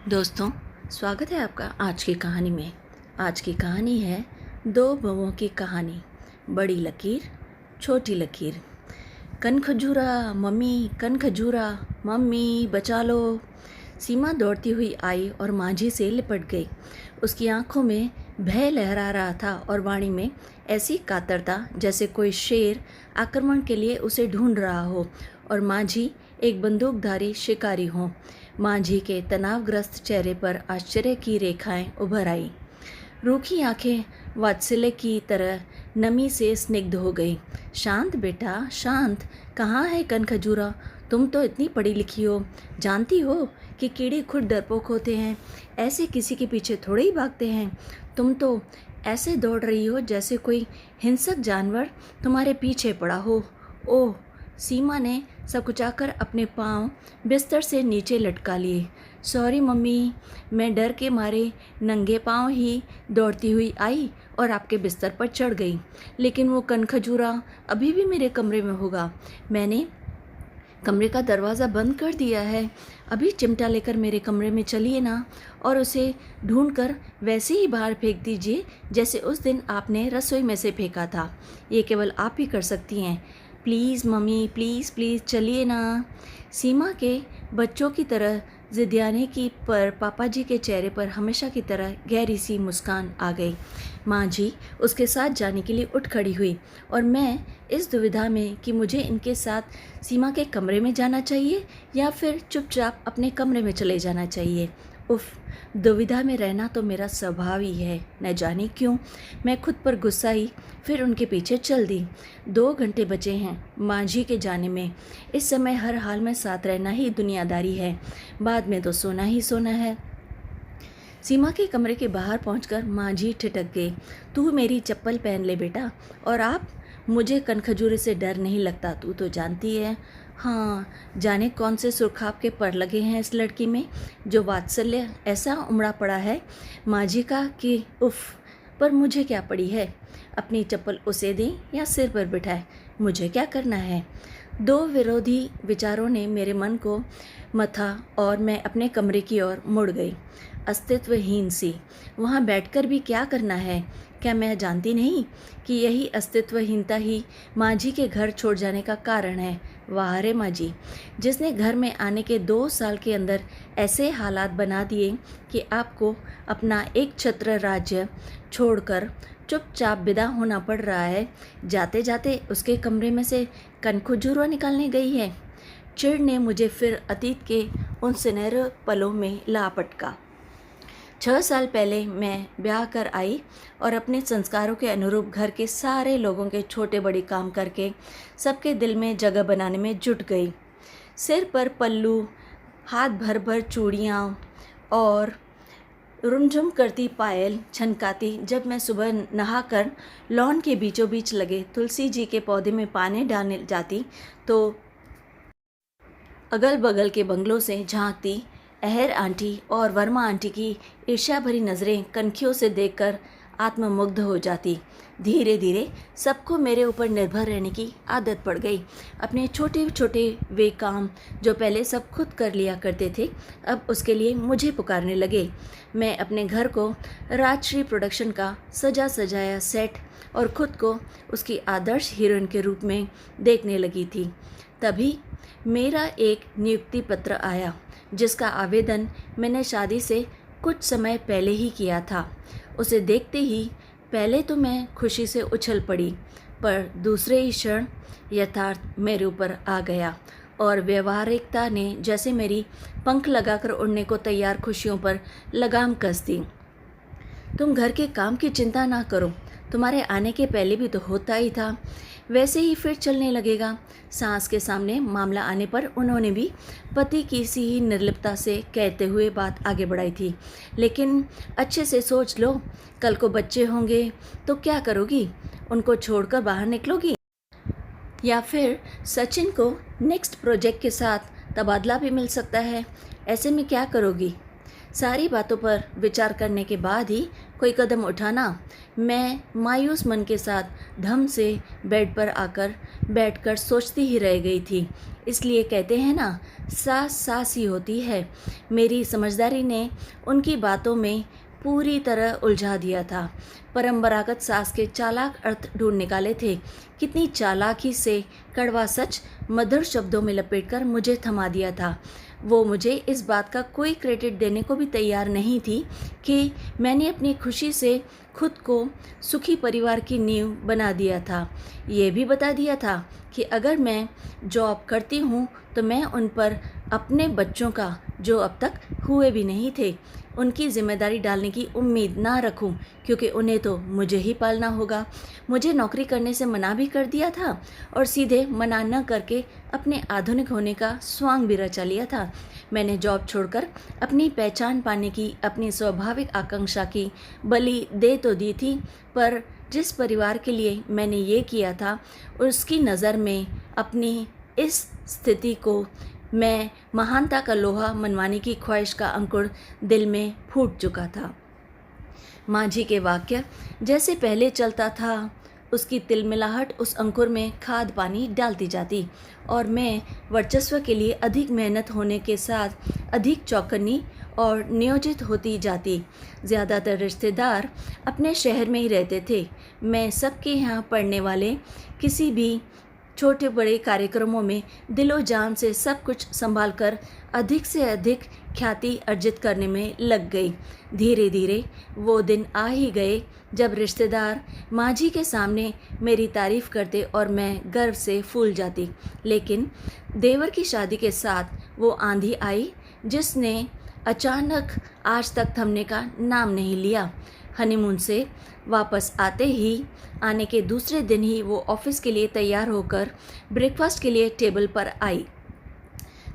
दोस्तों, स्वागत है आपका आज की कहानी में। आज की कहानी है दो बहुओं की कहानी। बड़ी लकीर, छोटी लकीर। कन खजूरा मम्मी, कन खजूरा मम्मी, बचा लो। सीमा दौड़ती हुई आई और मांझी से लिपट गई। उसकी आंखों में भय लहरा रहा था और वाणी में ऐसी कातरता जैसे कोई शेर आक्रमण के लिए उसे ढूंढ रहा हो और मांझी एक बंदूकधारी शिकारी हो। मांझी के तनावग्रस्त चेहरे पर आश्चर्य की रेखाएं उभर आई। रूखी आंखें वात्सल्य की तरह नमी से स्निग्ध हो गई। शांत बेटा, शांत। कहाँ है कन खजूरा? तुम तो इतनी पढ़ी लिखी हो, जानती हो कि कीड़े खुद डरपोक होते हैं, ऐसे किसी के पीछे थोड़े ही भागते हैं। तुम तो ऐसे दौड़ रही हो जैसे कोई हिंसक जानवर तुम्हारे पीछे पड़ा हो। ओह! सीमा ने सकुचाकर अपने पांव बिस्तर से नीचे लटका लिए। सॉरी मम्मी, मैं डर के मारे नंगे पांव ही दौड़ती हुई आई और आपके बिस्तर पर चढ़ गई, लेकिन वो कनखजूरा अभी भी मेरे कमरे में होगा। मैंने कमरे का दरवाज़ा बंद कर दिया है। अभी चिमटा लेकर मेरे कमरे में चलिए ना और उसे ढूंढकर वैसे ही बाहर फेंक दीजिए जैसे उस दिन आपने रसोई में से फेंका था। ये केवल आप ही कर सकती हैं। प्लीज़ मम्मी, प्लीज़ प्लीज़ चलिए ना। सीमा के बच्चों की तरह जिद्याने की पर पापा जी के चेहरे पर हमेशा की तरह गहरी सी मुस्कान आ गई। माँ जी उसके साथ जाने के लिए उठ खड़ी हुई और मैं इस दुविधा में कि मुझे इनके साथ सीमा के कमरे में जाना चाहिए या फिर चुपचाप अपने कमरे में चले जाना चाहिए। उफ, दुविधा में रहना तो मेरा स्वभाव ही है, न जाने क्यों। मैं खुद पर गुस्साई, फिर उनके पीछे चल दी। 2 घंटे बचे हैं मांझी के जाने में। इस समय हर हाल में साथ रहना ही दुनियादारी है, बाद में तो सोना ही सोना है। सीमा के कमरे के बाहर पहुंचकर मांझी ठिठक गई। तू मेरी चप्पल पहन ले बेटा। और आप? मुझे कनखजूरे से डर नहीं लगता, तू तो जानती है। हाँ, जाने कौन से सुरखाब के पर लगे हैं इस लड़की में, जो वात्सल्य ऐसा उमड़ा पड़ा है मांझी का कि उफ। पर मुझे क्या पड़ी है, अपनी चप्पल उसे दें या सिर पर बिठाए, मुझे क्या करना है। 2 विरोधी विचारों ने मेरे मन को मथा और मैं अपने कमरे की ओर मुड़ गई, अस्तित्वहीन सी। वहाँ बैठकर भी क्या करना है? क्या मैं जानती नहीं कि यही अस्तित्वहीनता ही मांझी के घर छोड़ जाने का कारण है? वाह रे मांझी, जिसने घर में आने के 2 साल के अंदर ऐसे हालात बना दिए कि आपको अपना एक छत्र राज्य छोड़कर चुपचाप विदा होना पड़ रहा है। जाते जाते उसके कमरे में से कनखजूरा निकालने गई है। चिढ़ ने मुझे फिर अतीत के उन सुनहरे पलों में ला पटका। 6 साल पहले मैं ब्याह कर आई और अपने संस्कारों के अनुरूप घर के सारे लोगों के छोटे बड़े काम करके सबके दिल में जगह बनाने में जुट गई। सिर पर पल्लू, हाथ भर भर चूड़ियाँ और रुमझुम करती पायल छनकाती जब मैं सुबह नहाकर लॉन के बीचों बीच लगे तुलसी जी के पौधे में पानी डालने जाती तो अगल बगल के बंगलों से झांकती अहर आंटी और वर्मा आंटी की ईर्ष्या भरी नज़रें कनखियों से देखकर आत्ममुग्ध हो जाती। धीरे धीरे सबको मेरे ऊपर निर्भर रहने की आदत पड़ गई। अपने छोटे छोटे वे काम जो पहले सब खुद कर लिया करते थे, अब उसके लिए मुझे पुकारने लगे। मैं अपने घर को राजश्री प्रोडक्शन का सजा सजाया सेट और खुद को उसकी आदर्श हीरोइन के रूप में देखने लगी थी। तभी मेरा एक नियुक्ति पत्र आया, जिसका आवेदन मैंने शादी से कुछ समय पहले ही किया था। उसे देखते ही पहले तो मैं खुशी से उछल पड़ी, पर दूसरे ही क्षण यथार्थ मेरे ऊपर आ गया और व्यवहारिकता ने जैसे मेरी पंख लगाकर उड़ने को तैयार खुशियों पर लगाम कस दी। तुम घर के काम की चिंता ना करो, तुम्हारे आने के पहले भी तो होता ही था, वैसे ही फिर चलने लगेगा। सास के सामने मामला आने पर उन्होंने भी पति की सी ही निर्लिप्तता से कहते हुए बात आगे बढ़ाई थी। लेकिन अच्छे से सोच लो, कल को बच्चे होंगे तो क्या करोगी? उनको छोड़कर बाहर निकलोगी या फिर सचिन को नेक्स्ट प्रोजेक्ट के साथ तबादला भी मिल सकता है, ऐसे में क्या करोगी? सारी बातों पर विचार करने के बाद ही कोई कदम उठाना। मैं मायूस मन के साथ धम से बेड पर आकर बैठकर सोचती ही रह गई थी। इसलिए कहते हैं ना, सास सास ही होती है। मेरी समझदारी ने उनकी बातों में पूरी तरह उलझा दिया था। परंपरागत सास के चालाक अर्थ ढूंढ निकाले थे। कितनी चालाकी से कड़वा सच मधुर शब्दों में लपेटकर मुझे थमा दिया था। वो मुझे इस बात का कोई क्रेडिट देने को भी तैयार नहीं थी कि मैंने अपनी खुशी से खुद को सुखी परिवार की नींव बना दिया था। ये भी बता दिया था कि अगर मैं जॉब करती हूँ तो मैं उन पर अपने बच्चों का, जो अब तक हुए भी नहीं थे, उनकी जिम्मेदारी डालने की उम्मीद ना रखूं, क्योंकि उन्हें तो मुझे ही पालना होगा। मुझे नौकरी करने से मना भी कर दिया था और सीधे मना न करके अपने आधुनिक होने का स्वांग भी रचा लिया था। मैंने जॉब छोड़कर अपनी पहचान पाने की अपनी स्वाभाविक आकांक्षा की बलि दे तो दी थी, पर जिस परिवार के लिए मैंने ये किया था उसकी नज़र में अपनी इस स्थिति को मैं महानता का लोहा मनवाने की ख्वाहिश का अंकुर दिल में फूट चुका था। माँ जी के वाक्य जैसे पहले चलता था, उसकी तिलमिलाहट उस अंकुर में खाद पानी डालती जाती और मैं वर्चस्व के लिए अधिक मेहनत होने के साथ अधिक चौकन्नी और नियोजित होती जाती। ज़्यादातर रिश्तेदार अपने शहर में ही रहते थे। मैं सबके यहाँ पढ़ने वाले किसी भी छोटे बड़े कार्यक्रमों में दिलो जान से सब कुछ संभाल कर अधिक से अधिक ख्याति अर्जित करने में लग गई। धीरे धीरे वो दिन आ ही गए जब रिश्तेदार माँ जी के सामने मेरी तारीफ़ करते और मैं गर्व से फूल जाती। लेकिन देवर की शादी के साथ वो आंधी आई जिसने अचानक आज तक थमने का नाम नहीं लिया। हनीमून से वापस आने के दूसरे दिन ही वो ऑफिस के लिए तैयार होकर ब्रेकफास्ट के लिए टेबल पर आई।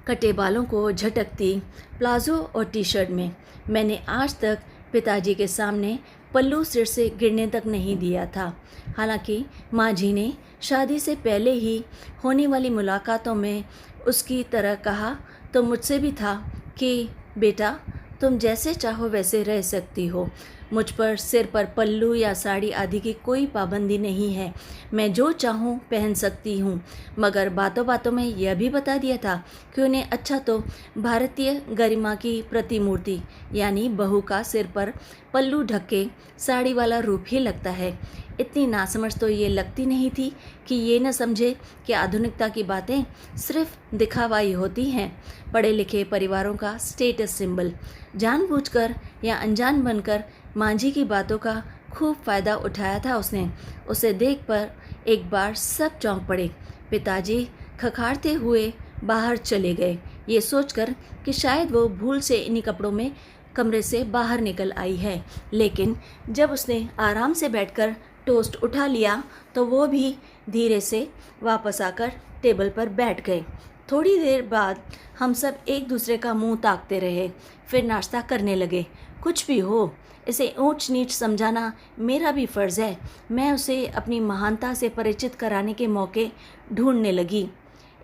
कटे बालों को झटकती प्लाजो और टी शर्ट में। मैंने आज तक पिताजी के सामने पल्लू सिर से गिरने तक नहीं दिया था। हालांकि माँ जी ने शादी से पहले ही होने वाली मुलाकातों में उसकी तरह कहा तो मुझसे भी था कि बेटा, तुम जैसे चाहो वैसे रह सकती हो। मुझ पर सिर पर पल्लू या साड़ी आदि की कोई पाबंदी नहीं है। मैं जो चाहूँ पहन सकती हूँ। मगर बातों बातों में यह भी बता दिया था कि उन्हें अच्छा तो भारतीय गरिमा की प्रतिमूर्ति यानी बहू का सिर पर पल्लू ढके साड़ी वाला रूप ही लगता है। इतनी नासमझ तो ये लगती नहीं थी कि ये न समझे कि आधुनिकता की बातें सिर्फ दिखावाई होती हैं। पढ़े लिखे परिवारों का स्टेटस सिंबल। जानबूझकर या अनजान बनकर माँ जी की बातों का खूब फ़ायदा उठाया था उसने। उसे देख पर एक बार सब चौंक पड़े। पिताजी खखाड़ते हुए बाहर चले गए, ये सोचकर कि शायद वो भूल से इन्हीं कपड़ों में कमरे से बाहर निकल आई है। लेकिन जब उसने आराम से बैठकर टोस्ट उठा लिया तो वो भी धीरे से वापस आकर टेबल पर बैठ गए। थोड़ी देर बाद हम सब एक दूसरे का मुंह ताकते रहे, फिर नाश्ता करने लगे। कुछ भी हो, इसे ऊंच नीच समझाना मेरा भी फ़र्ज़ है। मैं उसे अपनी महानता से परिचित कराने के मौके ढूंढने लगी।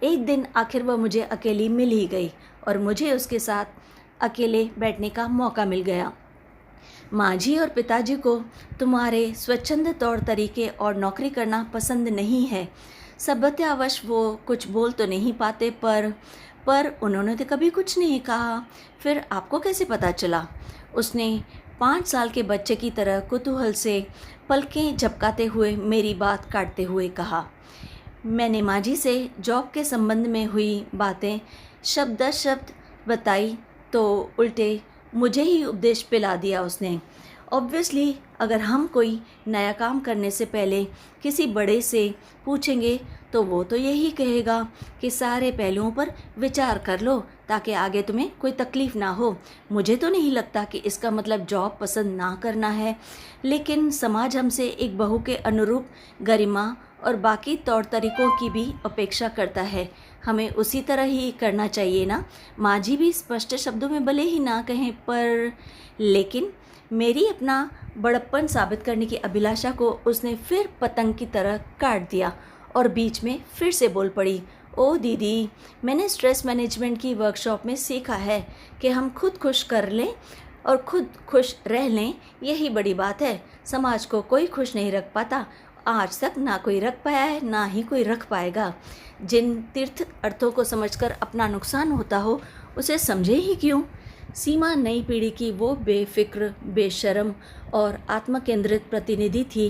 एक दिन आखिर वह मुझे अकेली मिल ही गई और मुझे उसके साथ अकेले बैठने का मौका मिल गया। माँ जी और पिताजी को तुम्हारे स्वच्छंद तौर तरीके और नौकरी करना पसंद नहीं है। सभ्यतावश वो कुछ बोल तो नहीं पाते, पर उन्होंने तो कभी कुछ नहीं कहा। फिर आपको कैसे पता चला? उसने 5 साल के बच्चे की तरह कुतूहल से पलकें झपकाते हुए मेरी बात काटते हुए कहा। मैंने माँ जी से जॉब के संबंध में हुई बातें शब्द बताई तो उल्टे मुझे ही उपदेश पिला दिया उसने। ऑब्वियसली अगर हम कोई नया काम करने से पहले किसी बड़े से पूछेंगे तो वो तो यही कहेगा कि सारे पहलुओं पर विचार कर लो ताकि आगे तुम्हें कोई तकलीफ़ ना हो। मुझे तो नहीं लगता कि इसका मतलब जॉब पसंद ना करना है, लेकिन समाज हमसे एक बहू के अनुरूप गरिमा और बाकी तौर तरीक़ों की भी अपेक्षा करता है। हमें उसी तरह ही करना चाहिए ना। माँ जी भी स्पष्ट शब्दों में भले ही ना कहें, पर लेकिन मेरी अपना बड़प्पन साबित करने की अभिलाषा को उसने फिर पतंग की तरह काट दिया और बीच में फिर से बोल पड़ी। ओ दीदी, मैंने स्ट्रेस मैनेजमेंट की वर्कशॉप में सीखा है कि हम खुद खुश कर लें और खुद खुश रह लें, यही बड़ी बात है। समाज को कोई खुश नहीं रख पाता, आज तक ना कोई रख पाया है, ना ही कोई रख पाएगा। जिन तीर्थ अर्थों को समझकर अपना नुकसान होता हो, उसे समझे ही क्यों। सीमा नई पीढ़ी की वो बेफिक्र, बेशर्म और आत्मकेंद्रित प्रतिनिधि थी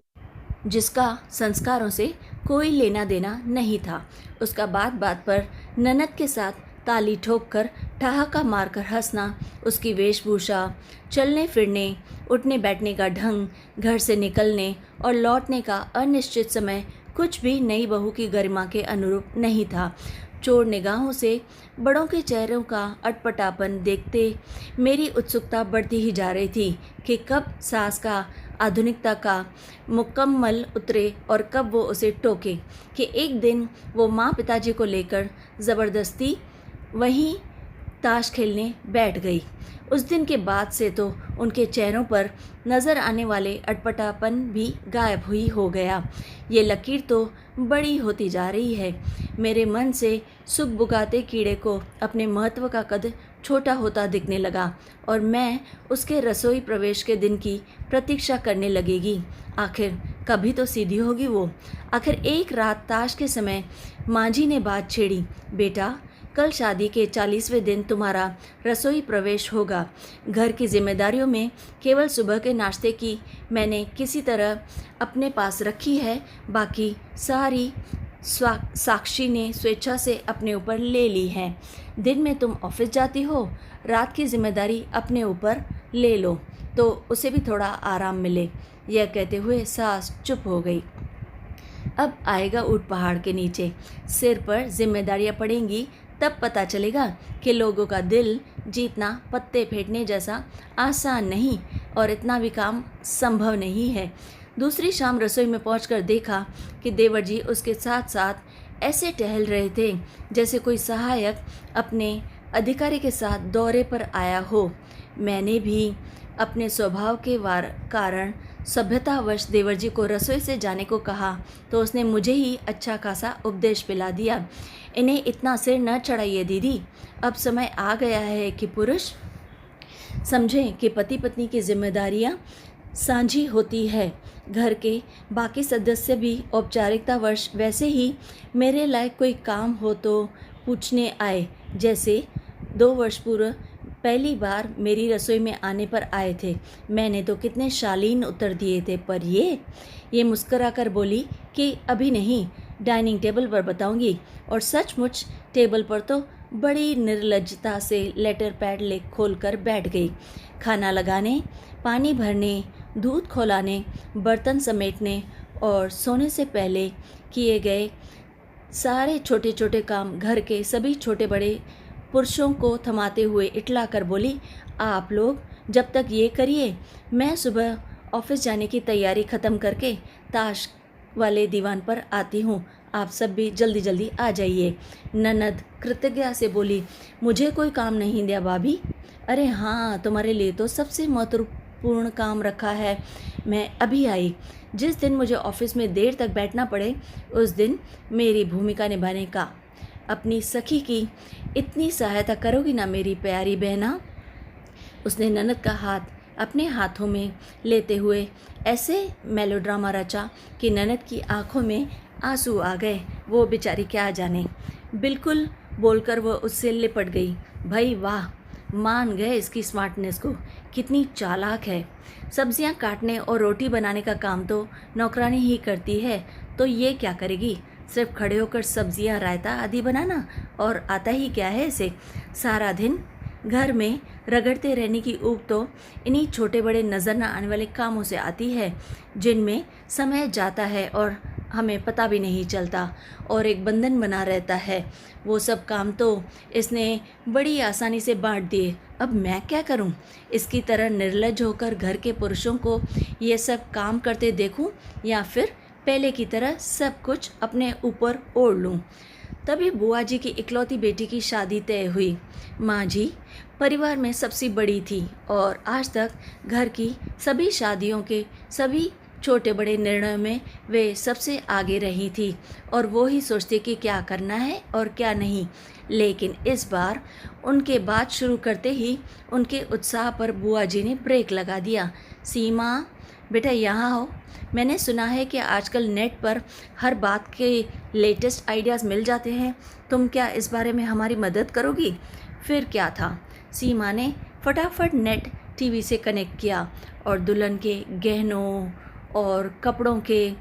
जिसका संस्कारों से कोई लेना देना नहीं था। उसका बात बात पर ननद के साथ ताली ठोककर ठहाका मारकर हंसना, उसकी वेशभूषा, चलने फिरने, उठने बैठने का ढंग, घर से निकलने और लौटने का अनिश्चित समय कुछ भी नई बहू की गरिमा के अनुरूप नहीं था। चोर निगाहों से बड़ों के चेहरों का अटपटापन देखते मेरी उत्सुकता बढ़ती ही जा रही थी कि कब सास का आधुनिकता का मुकम्मल उतरे और कब वो उसे टोके कि एक दिन वो माँ पिताजी को लेकर ज़बरदस्ती वहीं ताश खेलने बैठ गई। उस दिन के बाद से तो उनके चेहरों पर नज़र आने वाले अटपटापन भी गायब हुई हो गया। ये लकीर तो बड़ी होती जा रही है। मेरे मन से सुख बुगाते कीड़े को अपने महत्व का कद छोटा होता दिखने लगा और मैं उसके रसोई प्रवेश के दिन की प्रतीक्षा करने लगेगी। आखिर कभी तो सीधी होगी वो। आखिर एक रात ताश के समय मांझी ने बात छेड़ी, बेटा कल शादी के 40वें दिन तुम्हारा रसोई प्रवेश होगा। घर की जिम्मेदारियों में केवल सुबह के नाश्ते की मैंने किसी तरह अपने पास रखी है, बाकी सारी साक्षी ने स्वेच्छा से अपने ऊपर ले ली है। दिन में तुम ऑफिस जाती हो, रात की जिम्मेदारी अपने ऊपर ले लो तो उसे भी थोड़ा आराम मिले। यह कहते हुए सास चुप हो गई। अब आएगा ऊंट पहाड़ के नीचे, सिर पर जिम्मेदारियां पड़ेंगी, तब पता चलेगा कि लोगों का दिल जीतना पत्ते फेंटने जैसा आसान नहीं और इतना भी काम संभव नहीं है। दूसरी शाम रसोई में पहुंचकर देखा कि देवर जी उसके साथ साथ ऐसे टहल रहे थे जैसे कोई सहायक अपने अधिकारी के साथ दौरे पर आया हो। मैंने भी अपने स्वभाव के कारण सभ्यतावश देवर जी को रसोई से जाने को कहा तो उसने मुझे ही अच्छा खासा उपदेश पिला दिया। इन्हें इतना सिर न चढ़ाइए दीदी, अब समय आ गया है कि पुरुष समझें कि पति पत्नी की जिम्मेदारियां साझी होती है। घर के बाकी सदस्य भी औपचारिकतावश वैसे ही मेरे लायक कोई काम हो तो पूछने आए, जैसे 2 वर्ष पूर्व पहली बार मेरी रसोई में आने पर आए थे। मैंने तो कितने शालीन उत्तर दिए थे, पर ये मुस्कराकर बोली कि अभी नहीं, डाइनिंग टेबल पर बताऊंगी। और सचमुच टेबल पर तो बड़ी निर्लज्जता से लेटर पैड ले खोल कर बैठ गई। खाना लगाने, पानी भरने, दूध खौलाने, बर्तन समेटने और सोने से पहले किए गए सारे छोटे छोटे काम घर के सभी छोटे बड़े पुरुषों को थमाते हुए इटला कर बोली, आप लोग जब तक ये करिए, मैं सुबह ऑफिस जाने की तैयारी ख़त्म करके ताश वाले दीवान पर आती हूँ, आप सब भी जल्दी जल्दी आ जाइए। ननद कृतज्ञता से बोली, मुझे कोई काम नहीं दिया भाभी। अरे हाँ, तुम्हारे लिए तो सबसे महत्वपूर्ण काम रखा है। मैं अभी आई। जिस दिन मुझे ऑफिस में देर तक बैठना पड़े, उस दिन मेरी भूमिका निभाने का अपनी सखी की इतनी सहायता करोगी ना मेरी प्यारी बहना। उसने ननद का हाथ अपने हाथों में लेते हुए ऐसे मेलोड्रामा रचा कि ननद की आंखों में आंसू आ गए। वो बेचारी क्या जाने, बिल्कुल बोलकर वो उससे लिपट गई। भाई वाह, मान गए इसकी स्मार्टनेस को, कितनी चालाक है। सब्जियां काटने और रोटी बनाने का काम तो नौकरानी ही करती है, तो ये क्या करेगी, सिर्फ खड़े होकर सब्जियां रायता आदि बनाना, और आता ही क्या है इसे। सारा दिन घर में रगड़ते रहने की ऊब तो इन्हीं छोटे बड़े नज़र न आने वाले कामों से आती है, जिनमें समय जाता है और हमें पता भी नहीं चलता और एक बंधन बना रहता है। वो सब काम तो इसने बड़ी आसानी से बांट दिए। अब मैं क्या करूं? इसकी तरह निर्लज्ज होकर घर के पुरुषों को ये सब काम करते देखूं या फिर पहले की तरह सब कुछ अपने ऊपर ओढ़ लूं। तभी बुआ जी की इकलौती बेटी की शादी तय हुई। माँ जी परिवार में सबसे बड़ी थी और आज तक घर की सभी शादियों के सभी छोटे बड़े निर्णयों में वे सबसे आगे रही थी और वो ही सोचती कि क्या करना है और क्या नहीं। लेकिन इस बार उनके बात शुरू करते ही उनके उत्साह पर बुआ जी ने ब्रेक लगा दिया। सीमा बेटा यहाँ हो, मैंने सुना है कि आजकल नेट पर हर बात के लेटेस्ट आइडियाज़ मिल जाते हैं, तुम क्या इस बारे में हमारी मदद करोगी? फिर क्या था, सीमा ने फटाफट नेट टीवी से कनेक्ट किया और दुल्हन के गहनों और कपड़ों के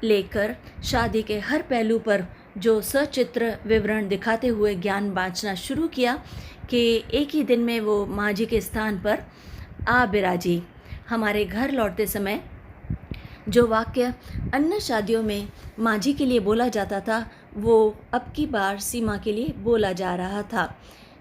लेकर शादी के हर पहलू पर जो सचित्र विवरण दिखाते हुए ज्ञान बाँटना शुरू किया कि एक ही दिन में वो माँ जी के स्थान पर आ बिराजी। हमारे घर लौटते समय जो वाक्य अन्य शादियों में माँ जी के लिए बोला जाता था, वो अब की बार सीमा के लिए बोला जा रहा था।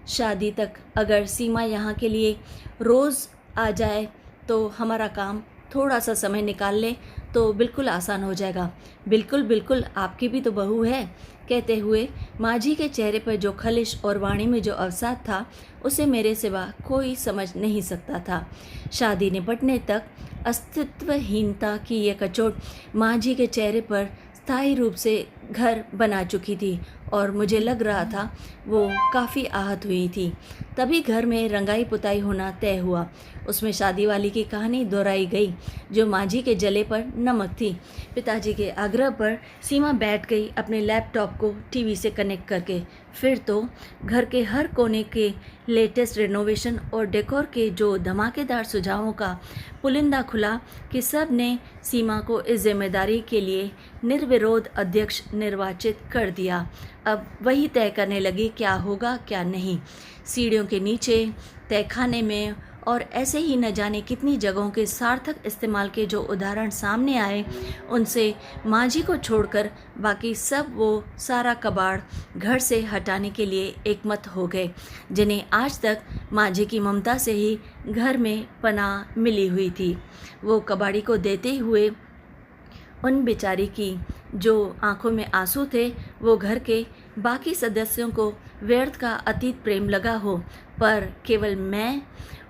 शादी तक अगर सीमा यहाँ के लिए रोज़ आ जाए तो हमारा काम थोड़ा सा समय निकाल ले तो बिल्कुल आसान हो जाएगा। बिल्कुल बिल्कुल, आपकी भी तो बहू है। कहते हुए माँ जी के चेहरे पर जो खलिश और वाणी में जो अवसाद था, उसे मेरे सिवा कोई समझ नहीं सकता था। शादी निपटने तक अस्तित्वहीनता की ये कचोट माँ जी के चेहरे पर स्थायी रूप से घर बना चुकी थी और मुझे लग रहा था वो काफ़ी आहत हुई थी। तभी घर में रंगाई पुताई होना तय हुआ। उसमें शादी वाली की कहानी दोहराई गई जो माँ जी के जले पर नमक थी। पिताजी के आग्रह पर सीमा बैठ गई अपने लैपटॉप को टीवी से कनेक्ट करके। फिर तो घर के हर कोने के लेटेस्ट रिनोवेशन और डेकोर के जो धमाकेदार सुझावों का पुलिंदा खुला कि सब ने सीमा को इस जिम्मेदारी के लिए निर्विरोध अध्यक्ष निर्वाचित कर दिया। अब वही तय करने लगी क्या होगा क्या नहीं। सीढ़ियों के नीचे, तहखाने में और ऐसे ही न जाने कितनी जगहों के सार्थक इस्तेमाल के जो उदाहरण सामने आए, उनसे माँ जी को छोड़कर बाकी सब वो सारा कबाड़ घर से हटाने के लिए एकमत हो गए, जिन्हें आज तक माँ जी की ममता से ही घर में पनाह मिली हुई थी। वो कबाड़ी को देते हुए उन बेचारी की जो आंखों में आंसू थे, वो घर के बाकी सदस्यों को व्यर्थ का अतीत प्रेम लगा हो, पर केवल मैं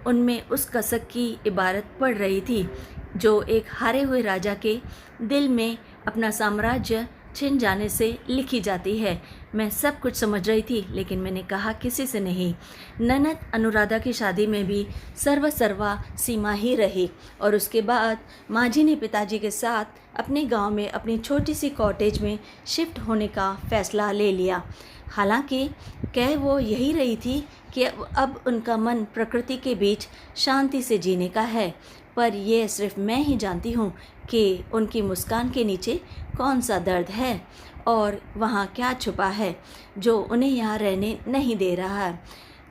उनमें उस कसक की इबारत पढ़ रही थी जो एक हारे हुए राजा के दिल में अपना साम्राज्य छिन जाने से लिखी जाती है। मैं सब कुछ समझ रही थी, लेकिन मैंने कहा किसी से नहीं। ननद अनुराधा की शादी में भी सर्वा सीमा ही रही और उसके बाद माँ जी ने पिताजी के साथ अपने गांव में अपनी छोटी सी कॉटेज में शिफ्ट होने का फैसला ले लिया। हालांकि कह वो यही रही थी कि अब उनका मन प्रकृति के बीच शांति से जीने का है, पर यह सिर्फ मैं ही जानती हूँ कि उनकी मुस्कान के नीचे कौन सा दर्द है और वहाँ क्या छुपा है जो उन्हें यहाँ रहने नहीं दे रहा है।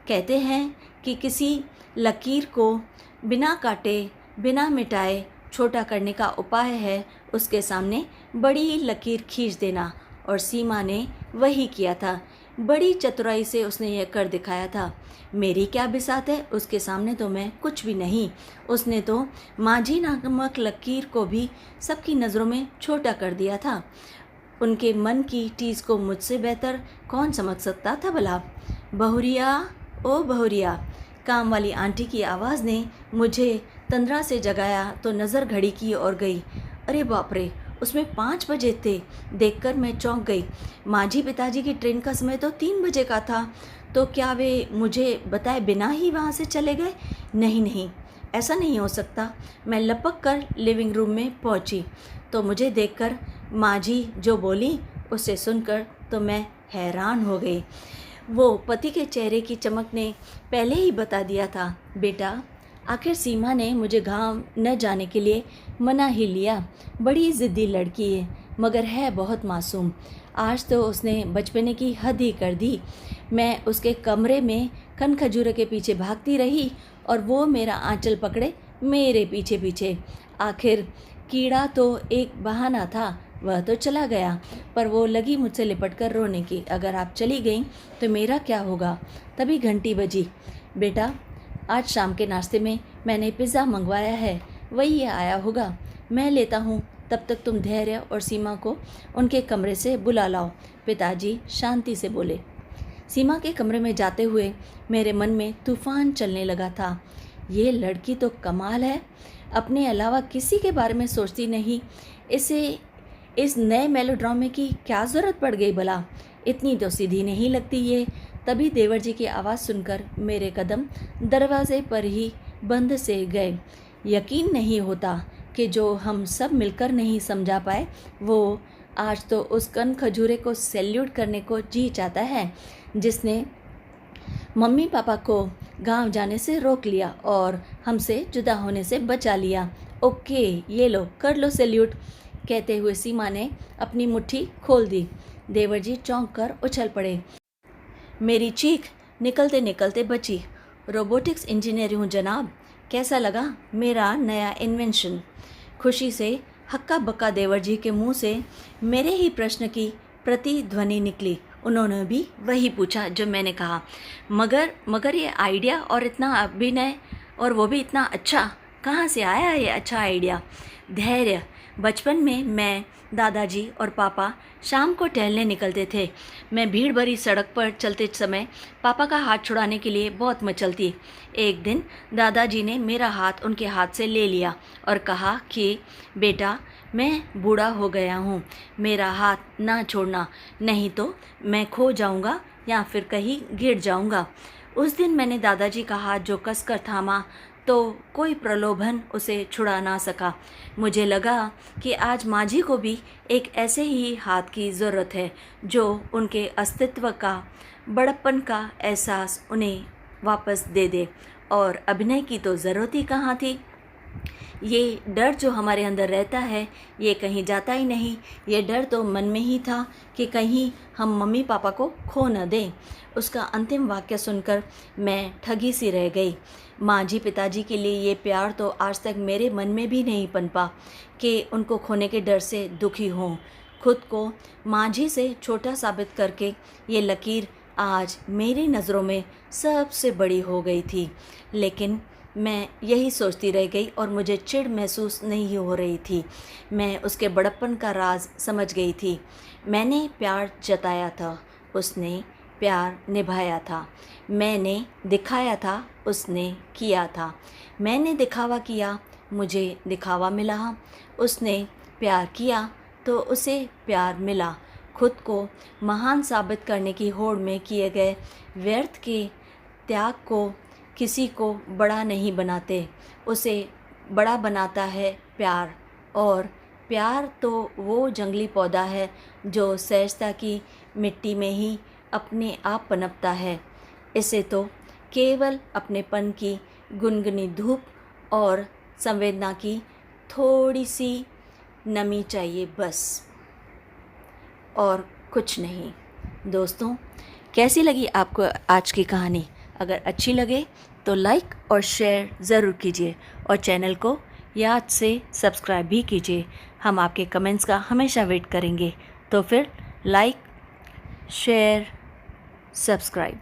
कहते हैं कि किसी लकीर को बिना काटे बिना मिटाए छोटा करने का उपाय है उसके सामने बड़ी लकीर खींच देना, और सीमा ने वही किया था। बड़ी चतुराई से उसने यह कर दिखाया था। मेरी क्या बिसात है, उसके सामने तो मैं कुछ भी नहीं। उसने तो माझी नामक लकीर को भी सबकी नज़रों में छोटा कर दिया था। उनके मन की टीस को मुझसे बेहतर कौन समझ सकता था भला। बहुरिया, ओ बहुरिया, काम वाली आंटी की आवाज़ ने मुझे तंद्रा से जगाया तो नज़र घड़ी की ओर गई। अरे बाप रे, उसमें 5 बजे थे। देखकर मैं चौंक गई। माझी पिताजी की ट्रेन का समय तो 3 बजे का था, तो क्या वे मुझे बताए बिना ही वहाँ से चले गए? नहीं नहीं, ऐसा नहीं हो सकता। मैं लपक कर लिविंग रूम में पहुँची तो मुझे देखकर माझी जो बोली उसे सुनकर तो मैं हैरान हो गई। वो पति के चेहरे की चमक ने पहले ही बता दिया था, बेटा आखिर सीमा ने मुझे गांव न जाने के लिए मना ही लिया। बड़ी ज़िद्दी लड़की है, मगर है बहुत मासूम। आज तो उसने बचपने की हद ही कर दी। मैं उसके कमरे में कन खजूर के पीछे भागती रही और वो मेरा आंचल पकड़े मेरे पीछे पीछे। आखिर कीड़ा तो एक बहाना था, वह तो चला गया, पर वो लगी मुझसे लिपट कर रोने की। अगर आप चली गई तो मेरा क्या होगा? तभी घंटी बजी। बेटा आज शाम के नाश्ते में मैंने पिज़्ज़ा मंगवाया है, वही आया होगा, मैं लेता हूँ। तब तक तुम धैर्य और सीमा को उनके कमरे से बुला लाओ, पिताजी शांति से बोले। सीमा के कमरे में जाते हुए मेरे मन में तूफान चलने लगा था। ये लड़की तो कमाल है, अपने अलावा किसी के बारे में सोचती नहीं। इसे इस नए मेलोड्रामे की क्या ज़रूरत पड़ गई भला? इतनी तो सीधी नहीं लगती ये। तभी देवर जी की आवाज़ सुनकर मेरे कदम दरवाजे पर ही बंद से गए। यकीन नहीं होता कि जो हम सब मिलकर नहीं समझा पाए, वो आज तो उस कन खजूरे को सैल्यूट करने को जी चाहता है जिसने मम्मी पापा को गांव जाने से रोक लिया और हमसे जुदा होने से बचा लिया। ओके, ये लो, कर लो सैल्यूट, कहते हुए सीमा ने अपनी मुट्ठी खोल दी। देवर जी चौंक कर उछल पड़े। मेरी चीख निकलते निकलते बची। रोबोटिक्स इंजीनियर हूँ जनाब, कैसा लगा मेरा नया इन्वेंशन? खुशी से हक्का बक्का देवर जी के मुंह से मेरे ही प्रश्न की प्रतिध्वनि निकली। उन्होंने भी वही पूछा जो मैंने कहा। मगर ये आइडिया और इतना अभिनय, और वो भी इतना अच्छा, कहाँ से आया ये अच्छा आइडिया? धैर्य। बचपन में मैं, दादाजी और पापा शाम को टहलने निकलते थे। मैं भीड़ भरी सड़क पर चलते समय पापा का हाथ छुड़ाने के लिए बहुत मचलती। एक दिन दादाजी ने मेरा हाथ उनके हाथ से ले लिया और कहा कि बेटा, मैं बूढ़ा हो गया हूँ, मेरा हाथ ना छोड़ना, नहीं तो मैं खो जाऊँगा या फिर कहीं गिर जाऊँगा। उस दिन मैंने दादाजी का हाथ जो कसकर थामा तो कोई प्रलोभन उसे छुड़ा ना सका। मुझे लगा कि आज माँ जी को भी एक ऐसे ही हाथ की ज़रूरत है जो उनके अस्तित्व का, बड़प्पन का एहसास उन्हें वापस दे दे। और अभिनय की तो ज़रूरत ही कहाँ थी। ये डर जो हमारे अंदर रहता है, ये कहीं जाता ही नहीं। ये डर तो मन में ही था कि कहीं हम मम्मी पापा को खो न दें। उसका अंतिम वाक्य सुनकर मैं ठगी सी रह गई। माँ जी पिताजी के लिए ये प्यार तो आज तक मेरे मन में भी नहीं पनपा कि उनको खोने के डर से दुखी हों। खुद को माँ जी से छोटा साबित करके ये लकीर आज मेरी नज़रों में सबसे बड़ी हो गई थी। लेकिन मैं यही सोचती रह गई और मुझे चिढ़ महसूस नहीं हो रही थी। मैं उसके बड़प्पन का राज समझ गई थी। मैंने प्यार जताया था, उसने प्यार निभाया था। मैंने दिखाया था, उसने किया था। मैंने दिखावा किया, मुझे दिखावा मिला। उसने प्यार किया तो उसे प्यार मिला। खुद को महान साबित करने की होड़ में किए गए व्यर्थ के त्याग को किसी को बड़ा नहीं बनाते, उसे बड़ा बनाता है प्यार। और प्यार तो वो जंगली पौधा है जो सहजता की मिट्टी में ही अपने आप पनपता है। इसे तो केवल अपनेपन की गुनगुनी धूप और संवेदना की थोड़ी सी नमी चाहिए, बस, और कुछ नहीं। दोस्तों, कैसी लगी आपको आज की कहानी? अगर अच्छी लगे तो लाइक और शेयर ज़रूर कीजिए और चैनल को याद से सब्सक्राइब भी कीजिए। हम आपके कमेंट्स का हमेशा वेट करेंगे। तो फिर लाइक, शेयर, सब्सक्राइब।